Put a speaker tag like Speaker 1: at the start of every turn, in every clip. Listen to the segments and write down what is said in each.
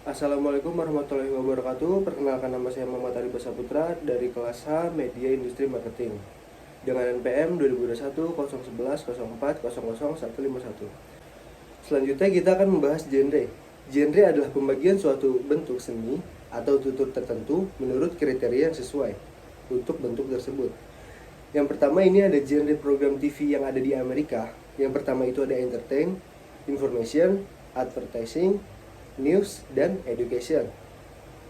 Speaker 1: Assalamualaikum warahmatullahi wabarakatuh. Perkenalkan, nama saya Muhammad Arif Saputra dari kelas H Media Industri Marketing dengan NPM 2021 011 04 00 151. Selanjutnya kita akan membahas genre. Genre adalah pembagian suatu bentuk seni atau tutur tertentu menurut kriteria yang sesuai untuk bentuk tersebut. Yang pertama, ini ada genre program TV yang ada di Amerika. Yang pertama itu ada entertain, information, advertising, news, dan education.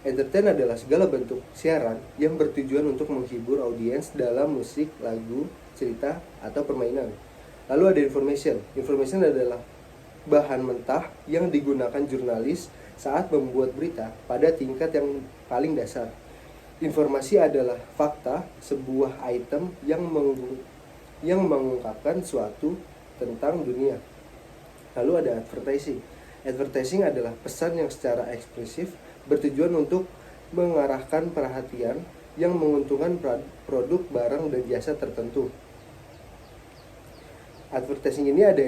Speaker 1: Entertain adalah segala bentuk siaran yang bertujuan untuk menghibur audiens dalam musik, lagu, cerita, atau permainan. Lalu ada information. Information adalah bahan mentah yang digunakan jurnalis saat membuat berita pada tingkat yang paling dasar. Informasi adalah fakta, sebuah item yang mengungkapkan suatu tentang dunia. Lalu ada advertising. Advertising adalah pesan yang secara ekspresif bertujuan untuk mengarahkan perhatian yang menguntungkan produk, barang, dan jasa tertentu. Advertising ini ada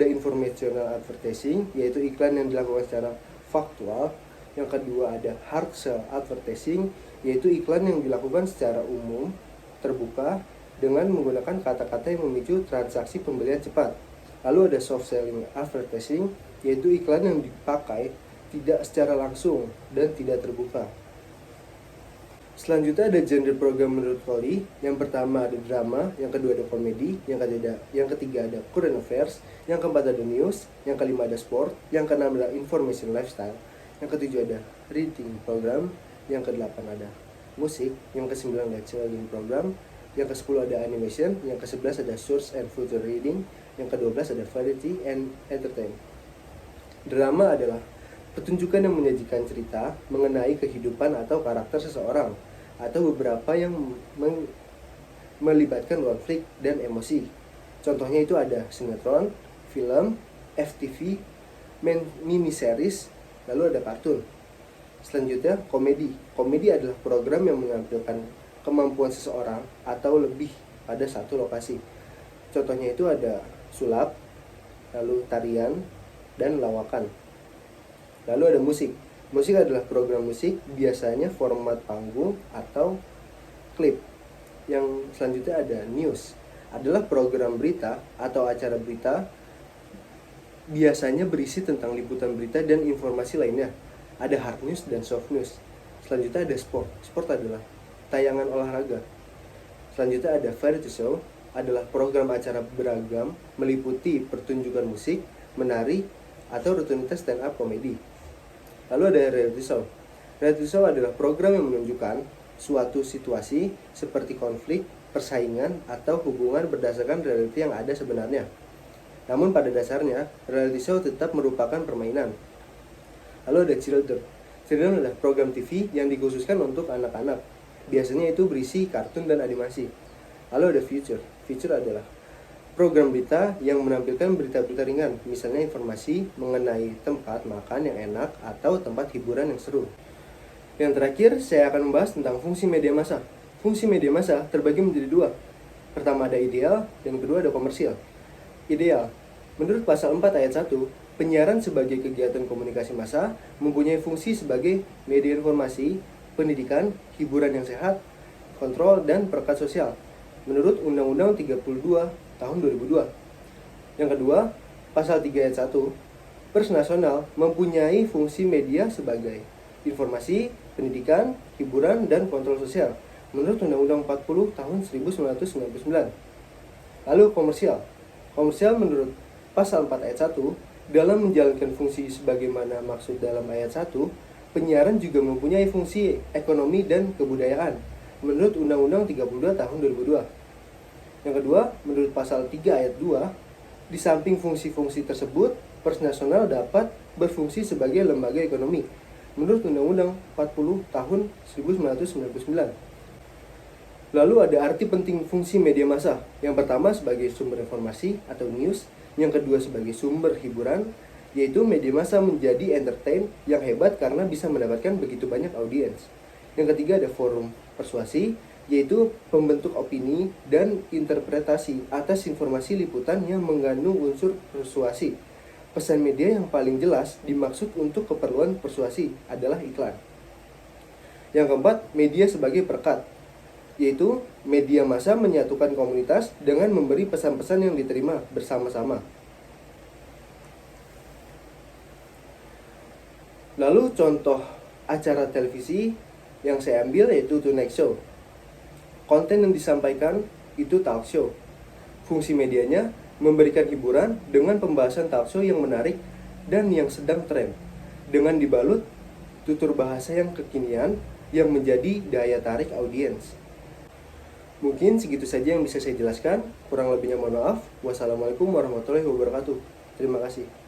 Speaker 1: informational advertising, yaitu iklan yang dilakukan secara faktual. Yang kedua ada hard sell advertising, yaitu iklan yang dilakukan secara umum, terbuka, dengan menggunakan kata-kata yang memicu transaksi pembelian cepat. Lalu ada soft selling advertising, yaitu iklan yang dipakai tidak secara langsung dan tidak terbuka. Selanjutnya ada genre program menurut Foley. Yang pertama ada drama, yang kedua ada komedi, yang ketiga ada current affairs, yang keempat ada news, yang kelima ada sport, yang keenam ada information lifestyle, yang ketujuh ada reading program, yang kedelapan ada musik, yang kesembilan ada children program, yang ke-10 ada animation, yang ke-11 ada source and future reading, yang ke-12 ada variety and entertain. Drama adalah pertunjukan yang menyajikan cerita mengenai kehidupan atau karakter seseorang atau beberapa yang melibatkan konflik dan emosi. Contohnya itu ada sinetron, film, FTV, miniseries, lalu ada kartun. Selanjutnya komedi. Komedi adalah program yang menampilkan kemampuan seseorang atau lebih pada satu lokasi. Contohnya itu ada sulap, lalu tarian, dan lawakan. Lalu ada musik. Musik adalah program musik, biasanya format panggung atau klip. Yang selanjutnya ada news. Adalah program berita atau acara berita, biasanya berisi tentang liputan berita dan informasi lainnya. Ada hard news dan soft news. Selanjutnya ada sport. Sport adalah tayangan olahraga. Selanjutnya ada variety show, adalah program acara beragam meliputi pertunjukan musik, menari, atau rutinitas stand up komedi. Lalu ada reality show. Reality show adalah program yang menunjukkan suatu situasi seperti konflik, persaingan, atau hubungan berdasarkan reality yang ada sebenarnya. Namun pada dasarnya, reality show tetap merupakan permainan. Lalu ada children. Children adalah program TV yang dikhususkan untuk anak-anak. Biasanya itu berisi kartun dan animasi. Lalu ada future. Future adalah program berita yang menampilkan berita-berita ringan, misalnya informasi mengenai tempat makan yang enak atau tempat hiburan yang seru. Yang terakhir, saya akan membahas tentang fungsi media massa. Fungsi media massa terbagi menjadi dua. Pertama ada ideal, dan kedua ada komersial. Ideal. Menurut pasal 4 ayat 1, penyiaran sebagai kegiatan komunikasi massa mempunyai fungsi sebagai media informasi, pendidikan, hiburan yang sehat, kontrol, dan perekat sosial menurut Undang-Undang 32 tahun 2002. Yang kedua, pasal 3 ayat 1, pers nasional mempunyai fungsi media sebagai informasi, pendidikan, hiburan, dan kontrol sosial menurut Undang-Undang 40 tahun 1999. Lalu komersial. Komersial menurut pasal 4 ayat 1, dalam menjalankan fungsi sebagaimana maksud dalam ayat 1, penyiaran juga mempunyai fungsi ekonomi dan kebudayaan menurut Undang-Undang 32 tahun 2002. Yang kedua, menurut pasal 3 ayat 2, di samping fungsi-fungsi tersebut, pers nasional dapat berfungsi sebagai lembaga ekonomi menurut Undang-Undang 40 tahun 1999. Lalu ada arti penting fungsi media massa. Yang pertama sebagai sumber informasi atau news, yang kedua sebagai sumber hiburan, yaitu media massa menjadi entertain yang hebat karena bisa mendapatkan begitu banyak audiens. Yang ketiga ada forum persuasi, yaitu pembentuk opini dan interpretasi atas informasi liputan yang mengandung unsur persuasi. Pesan media yang paling jelas dimaksud untuk keperluan persuasi adalah iklan. Yang keempat, media sebagai perekat, yaitu media massa menyatukan komunitas dengan memberi pesan-pesan yang diterima bersama-sama. Lalu contoh acara televisi yang saya ambil yaitu Tonight Show. Konten yang disampaikan itu talk show. Fungsi medianya memberikan hiburan dengan pembahasan talk show yang menarik dan yang sedang tren, dengan dibalut tutur bahasa yang kekinian yang menjadi daya tarik audiens. Mungkin segitu saja yang bisa saya jelaskan. Kurang lebihnya mohon maaf. Wassalamualaikum warahmatullahi wabarakatuh. Terima kasih.